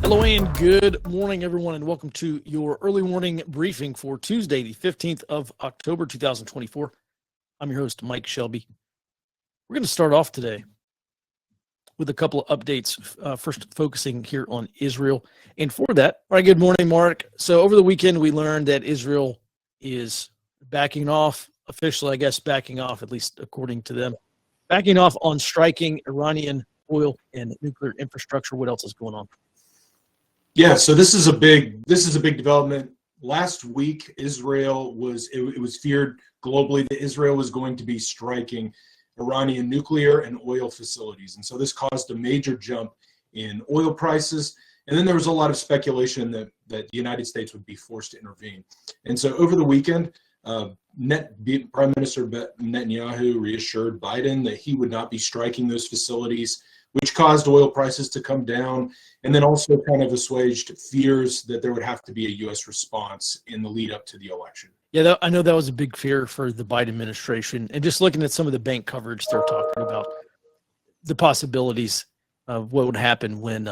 Hello and good morning, everyone, and welcome to your early morning briefing for Tuesday, the 15th of October, 2024. I'm your host, Mike Shelby. We're going to start off today with a couple of updates, first focusing here on Israel. And for that, all right, good morning, Mark. So over the weekend, we learned that Israel is backing off, officially, I guess, backing off, at least according to them, backing off on striking Iranian oil and nuclear infrastructure. What else is going on? Yeah, so this is a big development. Last week, Israel it was feared globally that Israel was going to be striking Iranian nuclear and oil facilities, and so this caused a major jump in oil prices. And then there was a lot of speculation that the United States would be forced to intervene. And so over the weekend, Prime Minister Netanyahu reassured Biden that he would not be striking those facilities, which caused oil prices to come down, and then also kind of assuaged fears that there would have to be a U.S. response in the lead up to the election. Yeah, I know that was a big fear for the Biden administration. And just looking at some of the bank coverage, they're talking about the possibilities of what would happen when,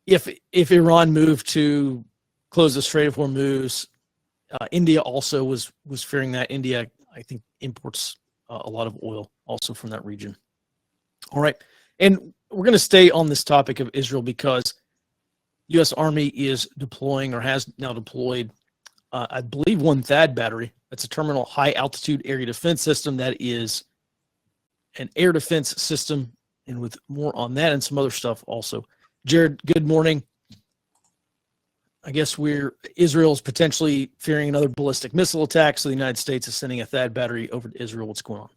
if Iran moved to close the Strait of Hormuz. India also was fearing that. India, I think, imports a lot of oil also from that region. All right. And we're going to stay on this topic of Israel because U.S. Army is deploying or has now deployed, I believe, one THAAD battery. That's a terminal high altitude area defense system that is an air defense system. And with more on that and some other stuff also. Jared, good morning. I guess Israel's potentially fearing another ballistic missile attack. So the United States is sending a THAAD battery over to Israel. What's going on?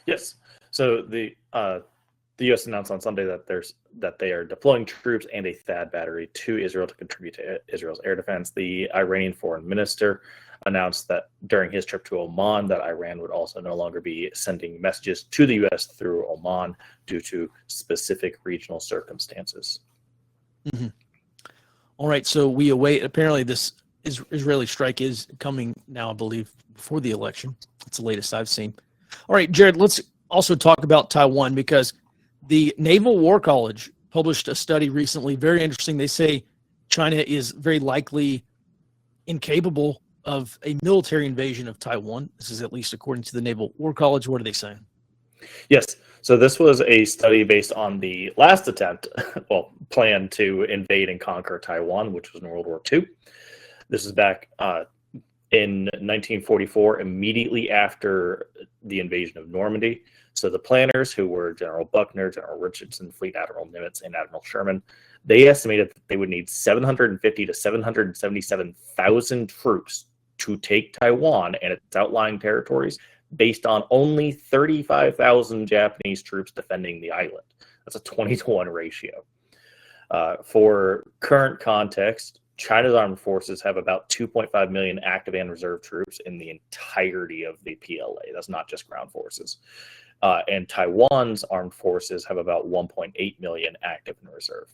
Yes. So the U.S. announced on Sunday that they are deploying troops and a THAAD battery to Israel to contribute to Israel's air defense. The Iranian foreign minister announced that during his trip to Oman that Iran would also no longer be sending messages to the U.S. through Oman due to specific regional circumstances. Mm-hmm. All right, so we await. Apparently, this Israeli strike is coming now, I believe, before the election. That's the latest I've seen. All right, Jared, let's also talk about Taiwan because the Naval War College published a study recently, very interesting. They say China is very likely incapable of a military invasion of Taiwan. This is at least according to the Naval War College. What are they saying? Yes. So this was a study based on the last attempt, plan to invade and conquer Taiwan, which was in World War II. This is back in 1944, immediately after the invasion of Normandy. So the planners, who were General Buckner, General Richardson, Fleet Admiral Nimitz, and Admiral Sherman, they estimated that they would need 750 to 777,000 troops to take Taiwan and its outlying territories, based on only 35,000 Japanese troops defending the island. That's a 20-to-1 ratio. For current context, China's armed forces have about 2.5 million active and reserve troops in the entirety of the PLA. That's not just ground forces. And Taiwan's armed forces have about 1.8 million active and reserve.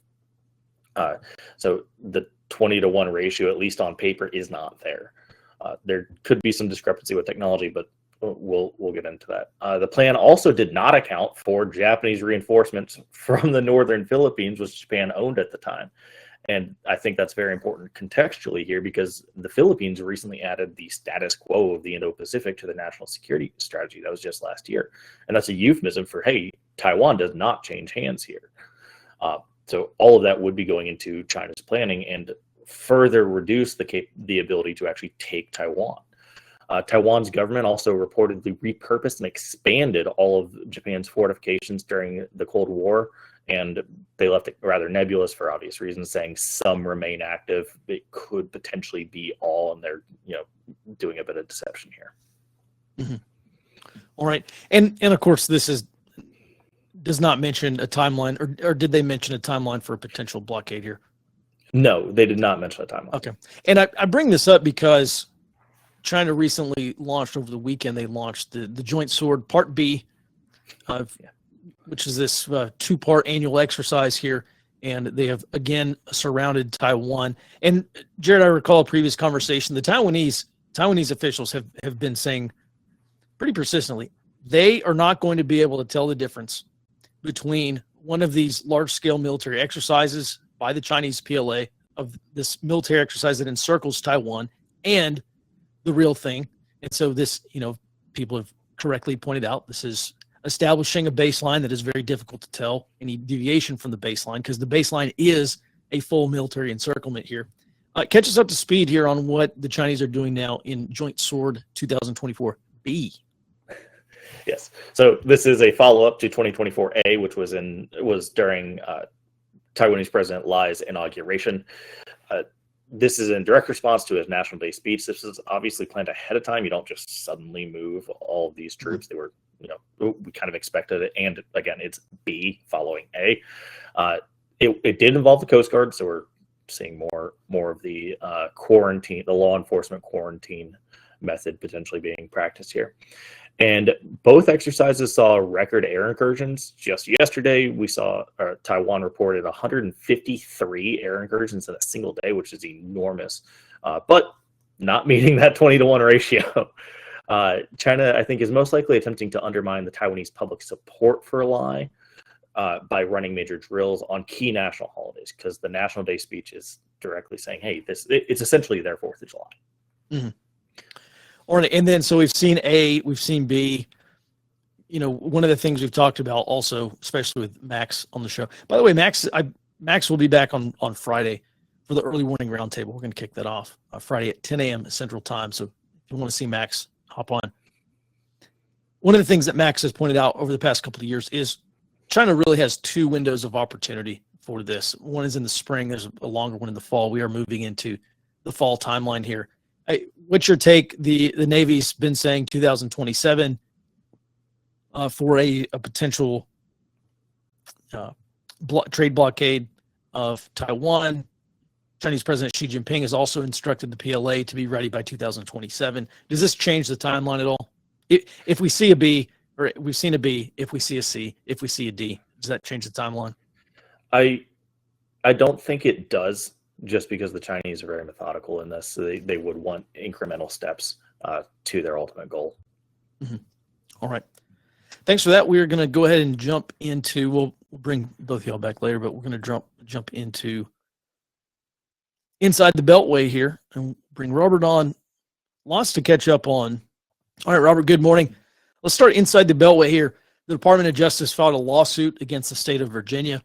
So the 20-to-1 ratio, at least on paper, is not there. There could be some discrepancy with technology, but we'll get into that. The plan also did not account for Japanese reinforcements from the northern Philippines, which Japan owned at the time. And I think that's very important contextually here because the Philippines recently added the status quo of the Indo-Pacific to the national security strategy. That was just last year. And that's a euphemism for, hey, Taiwan does not change hands here. So all of that would be going into China's planning and further reduce the ability to actually take Taiwan. Taiwan's government also reportedly repurposed and expanded all of Japan's fortifications during the Cold War, and they left it rather nebulous for obvious reasons, saying some remain active. It could potentially be all, and they're doing a bit of deception here. Mm-hmm. All right, and of course this does not mention a timeline, or did they mention a timeline for a potential blockade here? No, they did not mention a timeline. Okay, and I bring this up because China recently launched over the weekend. They launched the Joint Sword Part B, which is this two-part annual exercise here, and they have again surrounded Taiwan. And Jared, I recall a previous conversation. The Taiwanese officials have been saying pretty persistently they are not going to be able to tell the difference between one of these large-scale military exercises by the Chinese PLA of this military exercise that encircles Taiwan and the real thing. And so this, people have correctly pointed out, this is establishing a baseline that is very difficult to tell any deviation from the baseline, because the baseline is a full military encirclement here. Catch us up to speed here on what the Chinese are doing now in Joint Sword 2024B. Yes. So this is a follow-up to 2024A, which was during Taiwanese President Lai's inauguration. This is in direct response to his National Day speech. This is obviously planned ahead of time. You don't just suddenly move all of these troops. They were, we kind of expected it. And again, it's B following A. It did involve the Coast Guard, so we're seeing more of the quarantine, the law enforcement quarantine method potentially being practiced here. And both exercises saw record air incursions. Just yesterday, we saw Taiwan reported 153 air incursions in a single day, which is enormous, but not meeting that 20-to-1 ratio. China, I think, is most likely attempting to undermine the Taiwanese public support for Lai by running major drills on key national holidays, because the National Day speech is directly saying, hey, it's essentially their 4th of July. Mm-hmm. And then, so we've seen A, we've seen B. One of the things we've talked about also, especially with Max on the show. By the way, Max will be back on Friday for the early morning roundtable. We're going to kick that off Friday at 10 a.m. Central Time. So if you want to see Max, hop on. One of the things that Max has pointed out over the past couple of years is China really has 2 windows of opportunity for this. One is in the spring. There's a longer one in the fall. We are moving into the fall timeline here. What's your take? The Navy's been saying 2027 for a potential trade blockade of Taiwan. Chinese President Xi Jinping has also instructed the PLA to be ready by 2027. Does this change the timeline at all? If we see a B, or we've seen a B, if we see a C, if we see a D, does that change the timeline? I don't think it does, just because the Chinese are very methodical in this. So they would want incremental steps to their ultimate goal. Mm-hmm. All right. Thanks for that. We're going to go ahead and jump into, we'll bring both of y'all back later, but we're going to jump into inside the Beltway here and bring Robert on. Lots to catch up on. All right, Robert, good morning. Let's start inside the Beltway here. The Department of Justice filed a lawsuit against the state of Virginia.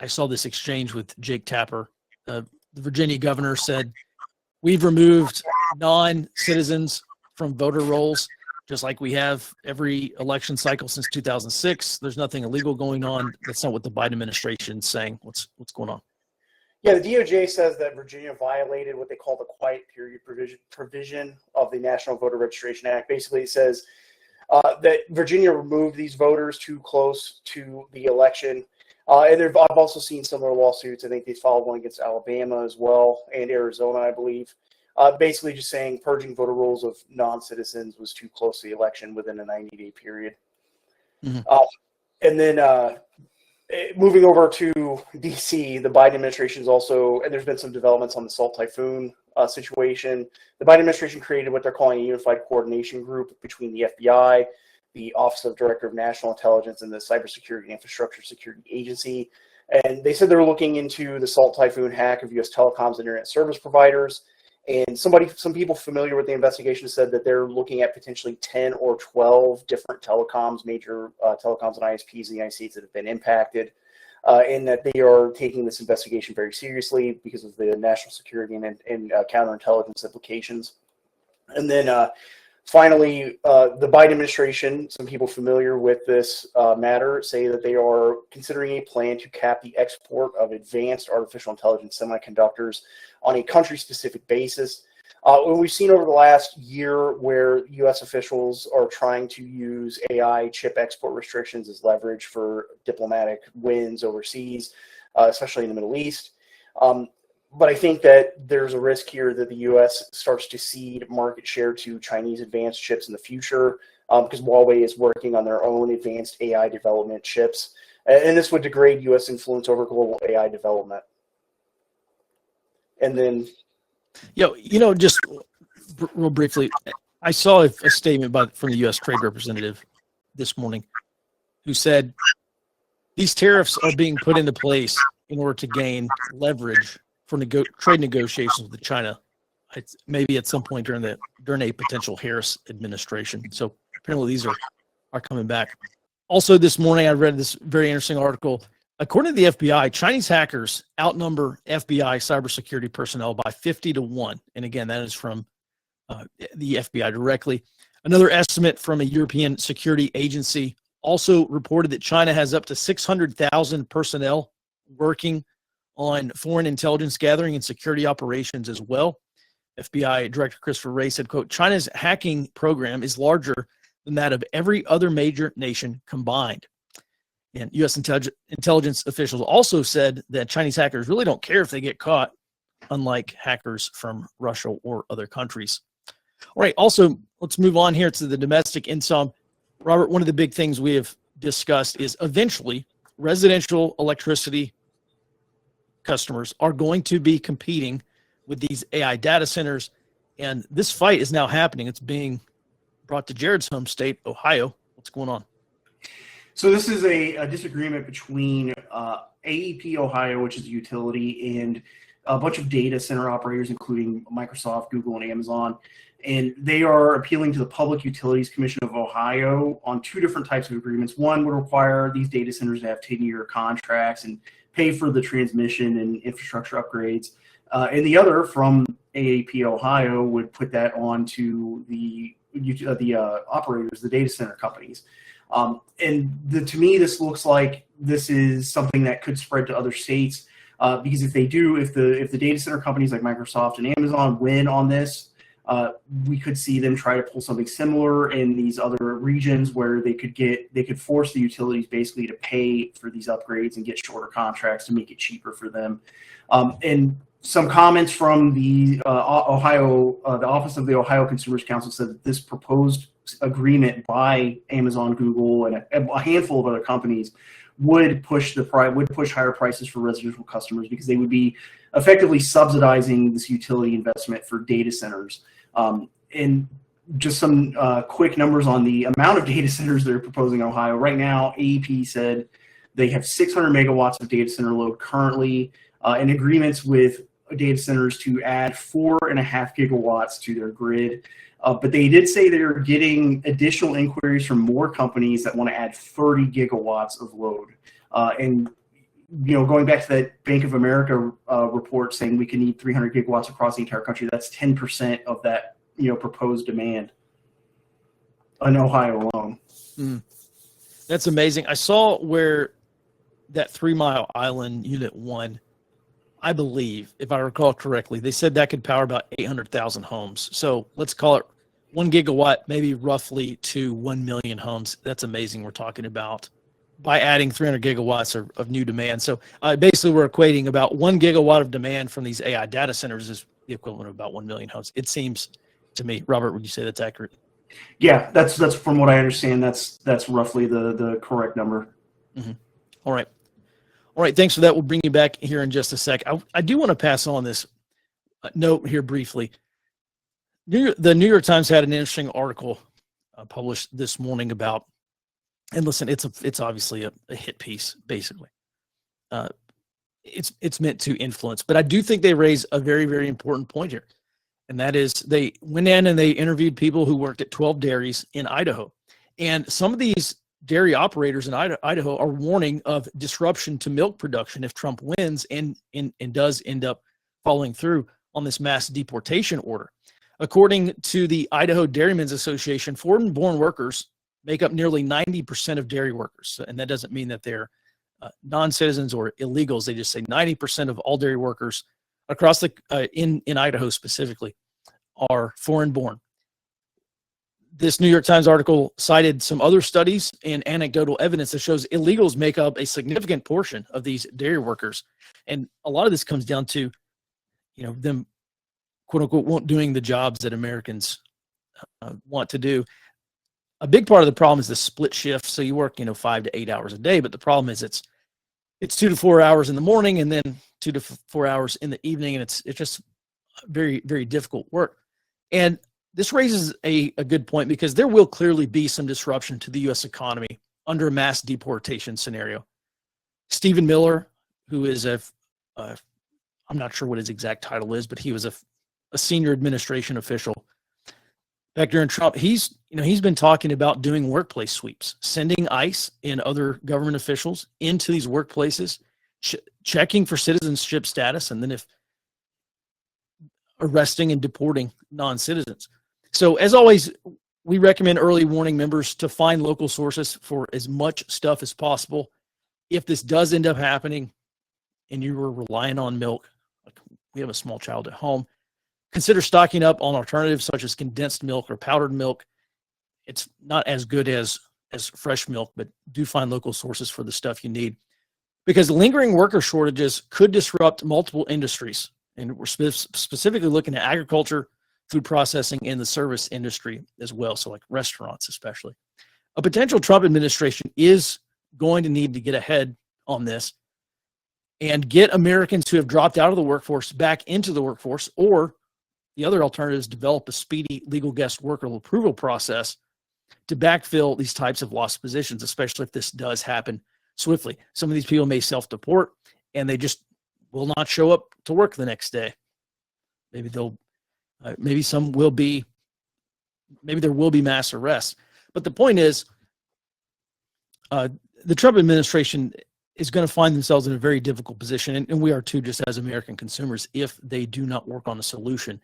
I saw this exchange with Jake Tapper. The Virginia governor said, we've removed non-citizens from voter rolls, just like we have every election cycle since 2006. There's nothing illegal going on. That's not what the Biden administration is saying. What's going on? Yeah, the DOJ says that Virginia violated what they call the quiet period provision of the National Voter Registration Act. Basically, it says that Virginia removed these voters too close to the election. And I've also seen similar lawsuits. I think they filed one against Alabama as well, and Arizona, I believe. Basically just saying purging voter rolls of non-citizens was too close to the election within a 90-day period. Mm-hmm. And then moving over to D.C., the Biden administration is also, and there's been some developments on the Salt Typhoon situation. The Biden administration created what they're calling a unified coordination group between the FBI, the Office of Director of National Intelligence, and the Cybersecurity Infrastructure Security Agency. And they said they were looking into the Salt Typhoon hack of U.S. telecoms and internet service providers. And some people familiar with the investigation said that they're looking at potentially 10 or 12 different telecoms, major telecoms and ISPs in the United States that have been impacted, and that they are taking this investigation very seriously because of the national security and counterintelligence implications. And then finally, the Biden administration, some people familiar with this matter, say that they are considering a plan to cap the export of advanced artificial intelligence semiconductors on a country-specific basis. What we've seen over the last year where U.S. officials are trying to use AI chip export restrictions as leverage for diplomatic wins overseas, especially in the Middle East. But I think that there's a risk here that the U.S. starts to cede market share to Chinese advanced chips in the future, because Huawei is working on their own advanced AI development chips. And this would degrade U.S. influence over global AI development. And then... just real briefly, I saw a statement from the U.S. Trade Representative this morning who said these tariffs are being put into place in order to gain leverage for trade negotiations with China, maybe at some point during a potential Harris administration. So apparently these are coming back. Also this morning, I read this very interesting article. According to the FBI, Chinese hackers outnumber FBI cybersecurity personnel by 50-1. And again, that is from the FBI directly. Another estimate from a European security agency also reported that China has up to 600,000 personnel working on foreign intelligence gathering and security operations as well. FBI Director Christopher Wray said, quote, China's hacking program is larger than that of every other major nation combined. And U.S. intelligence officials also said that Chinese hackers really don't care if they get caught, unlike hackers from Russia or other countries. All right, also, let's move on here to the domestic income. Robert, one of the big things we have discussed is eventually residential electricity customers are going to be competing with these AI data centers. And this fight is now happening. It's being brought to Jared's home state, Ohio. What's going on? So this is a disagreement between AEP Ohio, which is a utility, and a bunch of data center operators, including Microsoft, Google, and Amazon. And they are appealing to the Public Utilities Commission of Ohio on two different types of agreements. One would require these data centers to have 10-year contracts and pay for the transmission and infrastructure upgrades. And the other, from AAP Ohio, would put that on to the operators, the data center companies. To me, this looks like this is something that could spread to other states, because if they do, if the data center companies like Microsoft and Amazon win on this, we could see them try to pull something similar in these other regions where they could force the utilities basically to pay for these upgrades and get shorter contracts to make it cheaper for them. And some comments from the the Office of the Ohio Consumers Council said that this proposed agreement by Amazon, Google, and a handful of other companies would push higher prices for residential customers, because they would be effectively subsidizing this utility investment for data centers. And just some quick numbers on the amount of data centers they're proposing in Ohio. Right now, AEP said they have 600 megawatts of data center load currently, in agreements with data centers to add 4.5 gigawatts to their grid. But they did say they're getting additional inquiries from more companies that want to add 30 gigawatts of load. And going back to that Bank of America report saying we can need 300 gigawatts across the entire country, that's 10% of that proposed demand in Ohio alone. That's amazing. I saw where that 3 Mile Island Unit 1, I believe, if I recall correctly, they said that could power about 800,000 homes. So let's call it 1 gigawatt, maybe roughly to 1 million homes. That's amazing. We're talking about by adding 300 gigawatts of new demand. So basically we're equating about 1 gigawatt of demand from these AI data centers is the equivalent of about 1 million homes. It seems to me. Robert, would you say that's accurate? Yeah, that's from what I understand. That's roughly the correct number. Mm-hmm. All right. Thanks for that. We'll bring you back here in just a sec. I do want to pass on this note here briefly. The New York Times had an interesting article published this morning about, and listen, it's obviously a hit piece, basically. It's meant to influence, but I do think they raise a very, very important point here. And that is, they went in and they interviewed people who worked at 12 dairies in Idaho. And some of these dairy operators in Idaho are warning of disruption to milk production if Trump wins and does end up following through on this mass deportation order. According to the Idaho Dairymen's Association, foreign-born workers make up nearly 90% of dairy workers. And that doesn't mean that they're non-citizens or illegals. They just say 90% of all dairy workers across in Idaho specifically are foreign-born. This New York Times article cited some other studies and anecdotal evidence that shows illegals make up a significant portion of these dairy workers. And a lot of this comes down to, them, quote unquote, doing the jobs that Americans want to do. A big part of the problem is the split shift. So you work, 5 to 8 hours a day, but the problem is it's 2 to 4 hours in the morning and then 2 to 4 hours in the evening. And it's just very, very difficult work. And this raises a good point, because there will clearly be some disruption to the U.S. economy under a mass deportation scenario. Stephen Miller, who is I'm not sure what his exact title is, but he was a senior administration official back during Trump. He's been talking about doing workplace sweeps, sending ICE and other government officials into these workplaces, checking for citizenship status, and then if arresting and deporting non-citizens. So as always, we recommend early warning members to find local sources for as much stuff as possible. If this does end up happening and you were relying on milk, like we have a small child at home, consider stocking up on alternatives such as condensed milk or powdered milk. It's not as good as fresh milk, but do find local sources for the stuff you need, because lingering worker shortages could disrupt multiple industries. And we're specifically looking at agriculture, food processing, and the service industry as well. So like restaurants, especially. A potential Trump administration is going to need to get ahead on this and get Americans who have dropped out of the workforce back into the workforce, or the other alternative is develop a speedy legal guest worker approval process to backfill these types of lost positions, especially if this does happen swiftly. Some of these people may self-deport and they just will not show up to work the next day. Maybe maybe there will be mass arrests. But the point is, the Trump administration is going to find themselves in a very difficult position, and we are too, just as American consumers, if they do not work on a solution.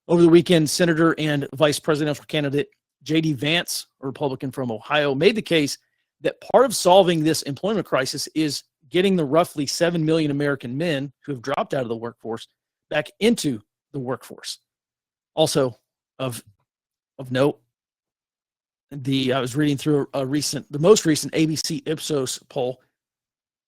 Over the weekend, Senator and Vice Presidential candidate J.D. Vance, a Republican from Ohio, made the case that part of solving this employment crisis is getting the roughly 7 million American men who have dropped out of the workforce back into the workforce. Also, of note, I was reading through the most recent ABC Ipsos poll,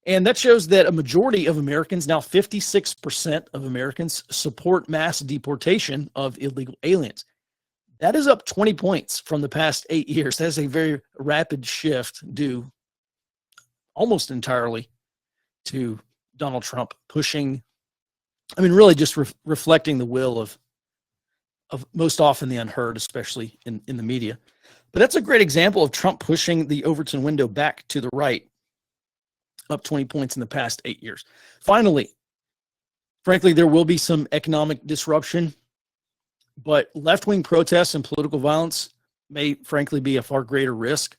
and that shows that a majority of Americans, now 56% of Americans, support mass deportation of illegal aliens. That is up 20 points from the past 8 years. That is a very rapid shift due almost entirely to Donald Trump pushing, really just reflecting the will of most often the unheard, especially in the media. But that's a great example of Trump pushing the Overton window back to the right, up 20 points in the past 8 years. Finally, frankly, there will be some economic disruption, but left-wing protests and political violence may frankly be a far greater risk.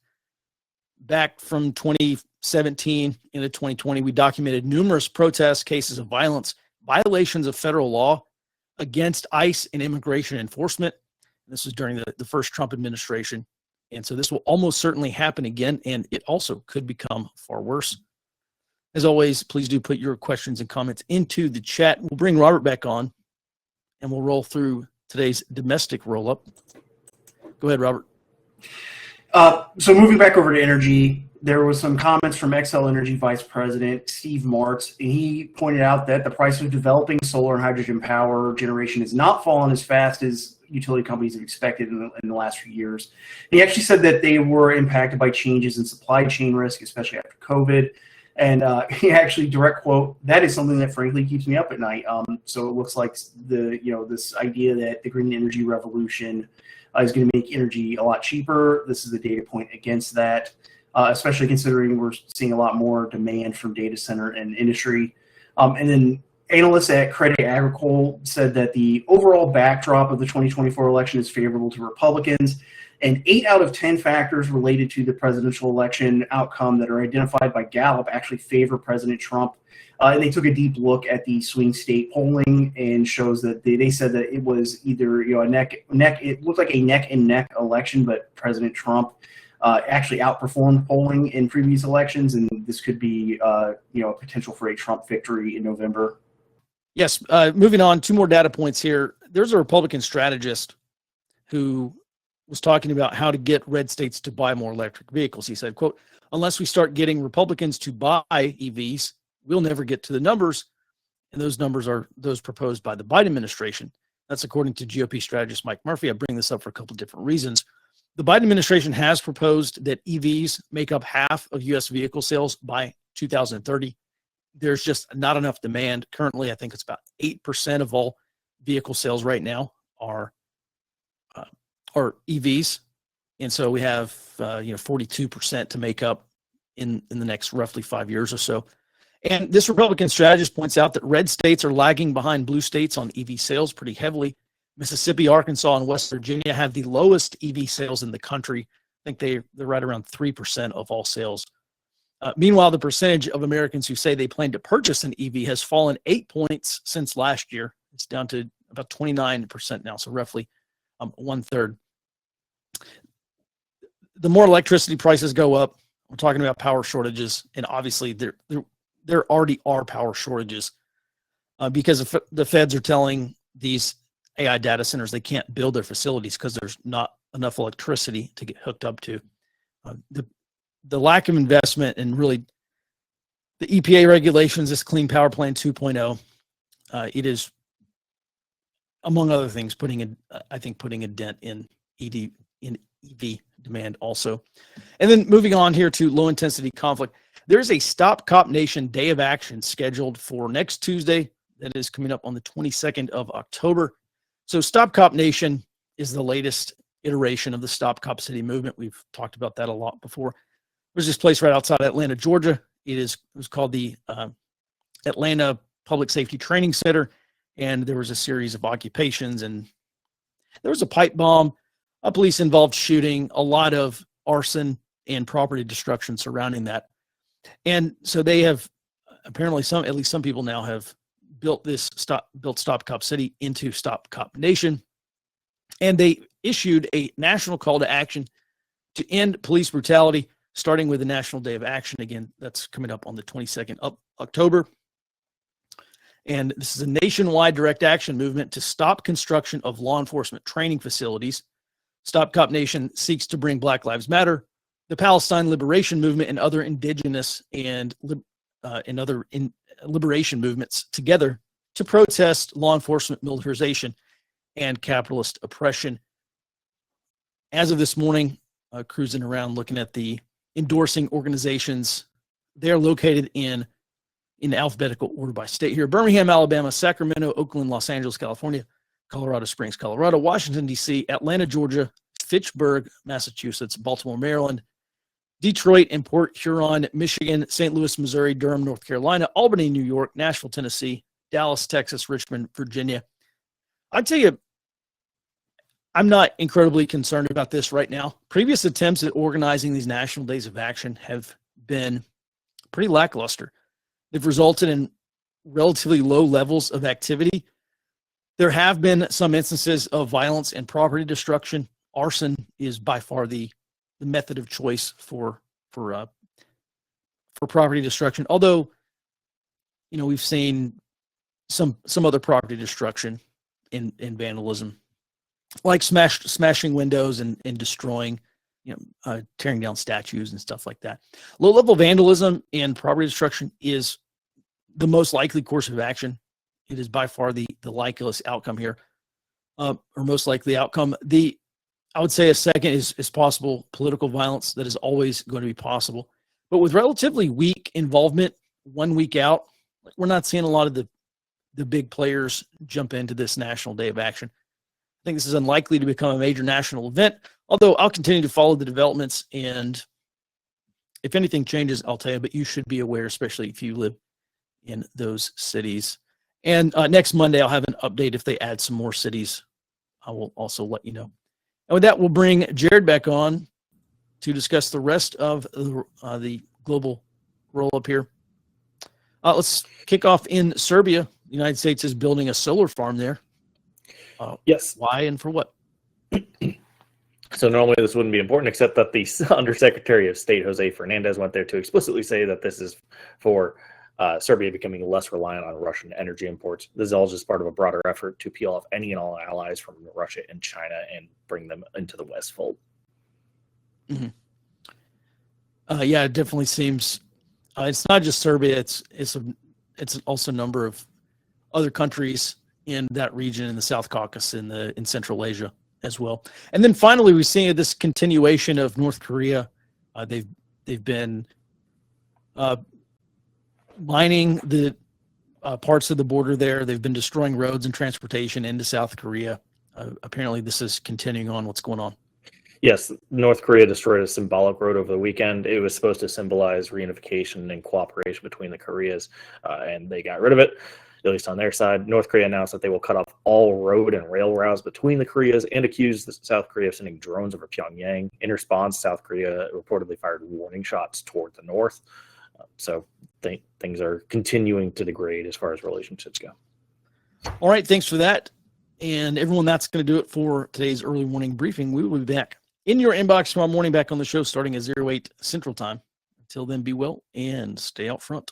Back from 2017 into 2020, we documented numerous protest cases of violence, violations of federal law against ICE and immigration enforcement. This was during the first Trump administration. And so this will almost certainly happen again, and it also could become far worse. As always, please do put your questions and comments into the chat. We'll bring Robert back on, and we'll roll through today's domestic roll-up. Go ahead, Robert. So moving back over to energy, there was some comments from Xcel Energy Vice President Steve Martz. He pointed out that the price of developing solar and hydrogen power generation has not fallen as fast as utility companies have expected in the last few years. He actually said that they were impacted by changes in supply chain risk, especially after COVID. And he actually, direct quote, "That is something that frankly keeps me up at night." So it looks like this idea that the green energy revolution is going to make energy a lot cheaper. This is the data point against that, especially considering we're seeing a lot more demand from data center and industry. And then analysts at Credit Agricole said that the overall backdrop of the 2024 election is favorable to Republicans, and 8 out of 10 factors related to the presidential election outcome that are identified by Gallup actually favor President Trump. And they took a deep look at the swing state polling and shows that they said that it was either a neck. It looked like a neck and neck election, but President Trump actually outperformed polling in previous elections, and this could be a potential for a Trump victory in November. Yes. Moving on, 2 more data points here. There's a Republican strategist who was talking about how to get red states to buy more electric vehicles. He said, quote, "Unless we start getting Republicans to buy EVs, we'll never get to the numbers." And those numbers are those proposed by the Biden administration. That's according to GOP strategist Mike Murphy. I bring this up for a couple of different reasons. The Biden administration has proposed that EVs make up half of U.S. vehicle sales by 2030. There's just not enough demand. Currently, I think it's about 8% of all vehicle sales right now are EVs. And so we have 42% to make up in the next roughly 5 years or so. And this Republican strategist points out that red states are lagging behind blue states on EV sales pretty heavily. Mississippi, Arkansas, and West Virginia have the lowest EV sales in the country. I think they're right around 3% of all sales. Meanwhile, the percentage of Americans who say they plan to purchase an EV has fallen 8 points since last year. It's down to about 29% now, so roughly one third. The more electricity prices go up, we're talking about power shortages, and obviously there already are power shortages because the feds are telling these AI data centers they can't build their facilities because there's not enough electricity to get hooked up to. The lack of investment and really the EPA regulations, this Clean Power Plan 2.0, it is, among other things, putting a dent in EV demand also. And then moving on here to low intensity conflict, there's a Stop Cop Nation Day of Action scheduled for next Tuesday. That is coming up on the 22nd of October. So Stop Cop Nation is the latest iteration of the Stop Cop City movement. We've talked about that a lot before. There's this place right outside Atlanta, Georgia. It was called the Atlanta Public Safety Training Center, and there was a series of occupations, and there was a pipe bomb, a police-involved shooting, a lot of arson and property destruction surrounding that. And so they have apparently at least some people now have built Stop Cop City into Stop Cop Nation, and they issued a national call to action to end police brutality, starting with the National Day of Action. Again, that's coming up on the 22nd of October. And this is a nationwide direct action movement to stop construction of law enforcement training facilities. Stop Cop Nation seeks to bring Black Lives Matter, the Palestine Liberation Movement, and other indigenous and other liberation movements together to protest law enforcement militarization and capitalist oppression. As of this morning, cruising around looking at the endorsing organizations, they're located in alphabetical order by state here: Birmingham, Alabama; Sacramento; Oakland; Los Angeles, California; Colorado Springs, Colorado; Washington, D.C.; Atlanta, Georgia; Fitchburg, Massachusetts; Baltimore, Maryland; Detroit and Port Huron, Michigan; St. Louis, Missouri; Durham, North Carolina; Albany, New York; Nashville, Tennessee; Dallas, Texas; Richmond, Virginia. I'd tell you, I'm not incredibly concerned about this right now. Previous attempts at organizing these national days of action have been pretty lackluster. They've resulted in relatively low levels of activity. There have been some instances of violence and property destruction. Arson is by far the method of choice for property destruction. Although, we've seen some other property destruction in vandalism, like smashing windows and destroying, tearing down statues and stuff like that. Low-level vandalism and property destruction is the most likely course of action. It is by far the likeliest outcome here, or most likely outcome. I would say a second is possible political violence. That is always going to be possible. But with relatively weak involvement 1 week out, we're not seeing a lot of the big players jump into this National Day of Action. I think this is unlikely to become a major national event, although I'll continue to follow the developments, and if anything changes, I'll tell you, but you should be aware, especially if you live in those cities. And next Monday, I'll have an update if they add some more cities. I will also let you know. And with that, we'll bring Jared back on to discuss the rest of the global roll-up here. Let's kick off in Serbia. The United States is building a solar farm there. Yes. Why and for what? So normally this wouldn't be important, except that the Undersecretary of State, Jose Fernandez, went there to explicitly say that this is for Serbia becoming less reliant on Russian energy imports. This is all just part of a broader effort to peel off any and all allies from Russia and China and bring them into the West fold. Mm-hmm. Yeah, it definitely seems it's not just Serbia. It's also a number of other countries in that region, in the South Caucasus, in Central Asia as well. And then finally, we're seeing this continuation of North Korea. They've been mining the parts of the border there. They've been destroying roads and transportation into South Korea. Apparently, this is continuing on. What's going on? Yes, North Korea destroyed a symbolic road over the weekend. It was supposed to symbolize reunification and cooperation between the Koreas, and they got rid of it, at least on their side. North Korea announced that they will cut off all road and rail routes between the Koreas and accused South Korea of sending drones over Pyongyang. In response, South Korea reportedly fired warning shots toward the north. So things are continuing to degrade as far as relationships go. All right, thanks for that. And everyone, that's going to do it for today's early morning briefing. We will be back in your inbox tomorrow morning, back on the show starting at 08 Central Time. Until then, be well and stay out front.